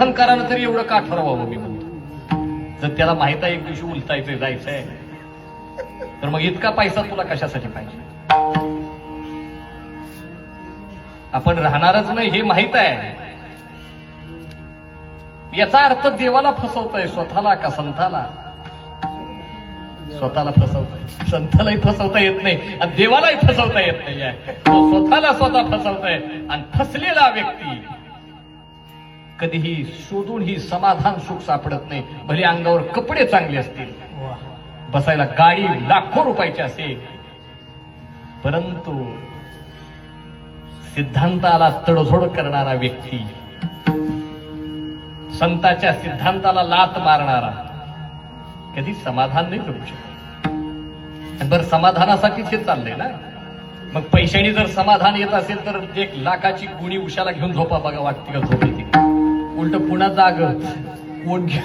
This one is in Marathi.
अहंकारानं तरी एवढं का ठरवावं मी म्हणतो. जर त्याला माहित आहे एक दिवशी उलटायचंय जायचंय तर मग इतका पैसा तुला कशासाठी पाहिजे. आपण राहणारच नाही हे माहित आहे. याचा अर्थ देवाला फसवतोय स्वतःला का संताला. स्वतःला फसवतोय, संतालाही फसवता येत नाही आणि देवालाही फसवता येत नाही. तो स्वतःला स्वतः फसवतोय आणि फसलेला व्यक्ती कधीही शोधूनही समाधान सुख सापडत नाही. भले अंगावर कपडे चांगले असतील, बसायला गाडी लाखो रुपयाची असेल, परंतु सिद्धांताला तडजोड करणारा व्यक्ती, संताच्या सिद्धांताला लात मारणारा कधी समाधान नाही करू शकत. बरं, समाधानासाठीच हे चाललंय ना. मग पैशाने जर समाधान येत असेल तर 1 लाखाची गुणी उशाला घेऊन झोपा बघा, वाटते का झोप येते. उलट पुन्हा जाग कोण घ्या